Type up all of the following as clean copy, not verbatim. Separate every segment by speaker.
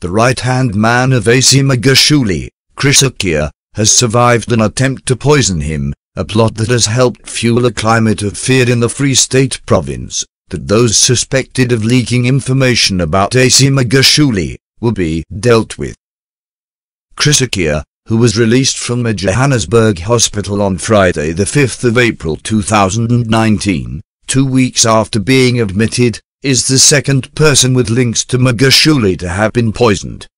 Speaker 1: the right-hand man of AC Magashule, Chris Akia, has survived an attempt to poison him, a plot that has helped fuel a climate of fear in the Free State province, that those suspected of leaking information about AC Magashule will be dealt with. Chris Akia, who was released from a Johannesburg hospital on Friday the 5th of April 2019, 2 weeks after being admitted, is the second person with links to Magashule to have been poisoned.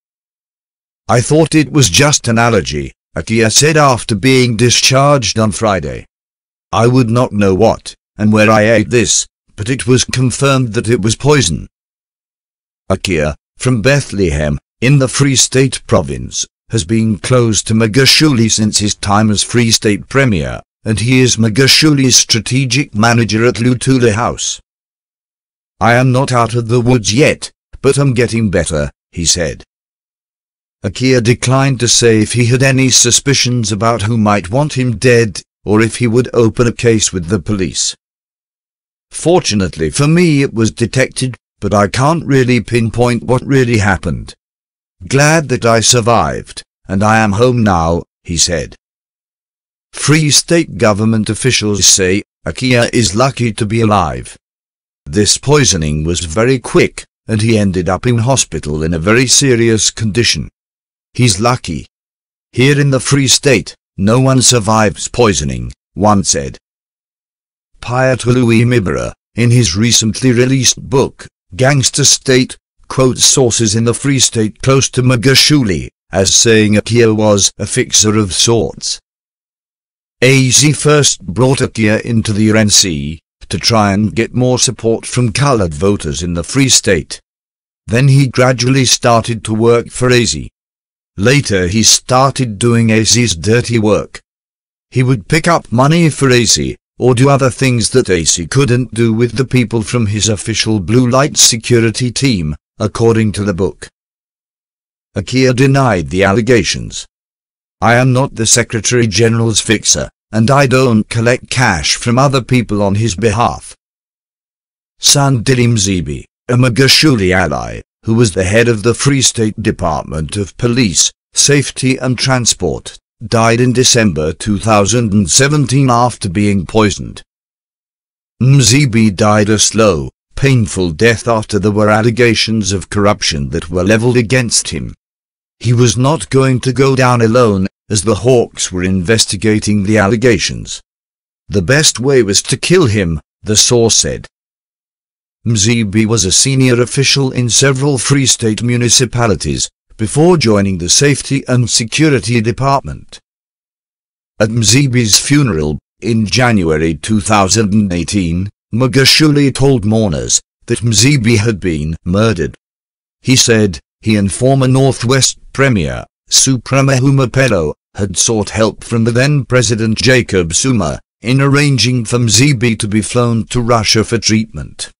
Speaker 1: "I thought it was just an allergy," Akia said after being discharged on Friday. "I would not know what and where I ate this, but it was confirmed that it was poison." Akia, from Bethlehem, in the Free State province, has been close to Magashule since his time as Free State Premier, and he is Magashule's strategic manager at Luthuli House. "I am not out of the woods yet, but I'm getting better," he said. Akia declined to say if he had any suspicions about who might want him dead, or if he would open a case with the police. "Fortunately for me it was detected, but I can't really pinpoint what really happened. Glad that I survived, and I am home now," he said. Free State government officials say Akia is lucky to be alive. This poisoning was very quick, and he ended up in hospital in a very serious condition. "He's lucky. Here in the Free State, no one survives poisoning," one said. Piatului Mibara, in his recently released book, Gangster State, quotes sources in the Free State close to Magashule, as saying Akia was a fixer of sorts. AC first brought Akia into the RNC to try and get more support from coloured voters in the Free State. Then he gradually started to work for AC. Later he started doing AC's dirty work. He would pick up money for AC, or do other things that AC couldn't do with the people from his official blue light security team, according to the book. Akia denied the allegations. "I am not the Secretary General's fixer, and I don't collect cash from other people on his behalf." Sandile Mzibi, a Magashule ally, who was the head of the Free State Department of Police, Safety and Transport, died in December 2017 after being poisoned. Mzibi died a slow, painful death after there were allegations of corruption that were leveled against him. He was not going to go down alone, as the Hawks were investigating the allegations. The best way was to kill him, the source said. Mzibi was a senior official in several Free State municipalities, before joining the Safety and Security Department. At Mzibi's funeral, in January 2018, Magashule told mourners that Mzibi had been murdered. He said he and former Northwest Premier, Suprema Humapelo, had sought help from the then-President Jacob Zuma in arranging for Mzibi to be flown to Russia for treatment.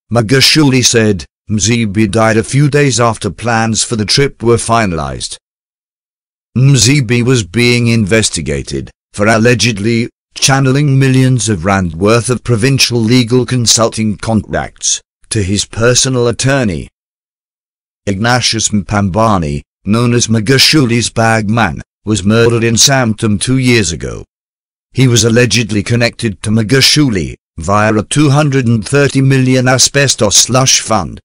Speaker 1: Magashule said Mzibi died a few days after plans for the trip were finalized. Mzibi was being investigated for allegedly channeling millions of rand worth of provincial legal consulting contracts to his personal attorney. Ignatius Mpambani, known as Magashule's bagman, was murdered in Sampton 2 years ago. He was allegedly connected to Magashule via a 230 million asbestos slush fund.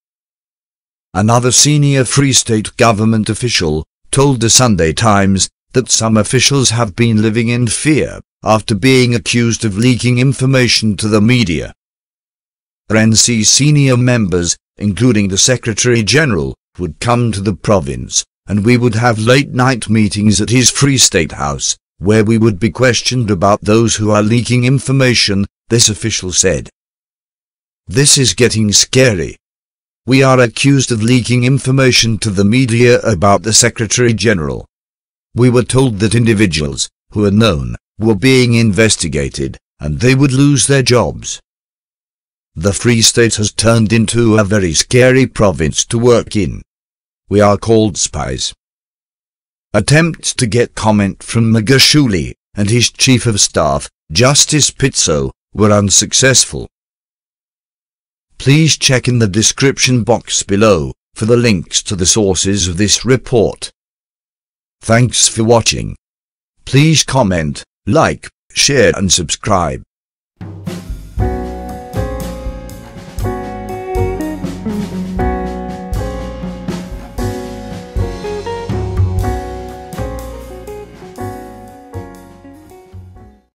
Speaker 1: Another senior Free State government official told the Sunday Times that some officials have been living in fear after being accused of leaking information to the media. RNC senior members, including the Secretary General, would come to the province, and we would have late-night meetings at his Free State House, where we would be questioned about those who are leaking information, this official said. "This is getting scary. We are accused of leaking information to the media about the Secretary General. We were told that individuals, who are known, were being investigated, and they would lose their jobs. The Free State has turned into a very scary province to work in. We are called spies." Attempts to get comment from Magashule and his Chief of Staff, Justice Pitso, were unsuccessful. Please check in the description box below for the links to the sources of this report. Thanks for watching. Please comment, like, share and subscribe.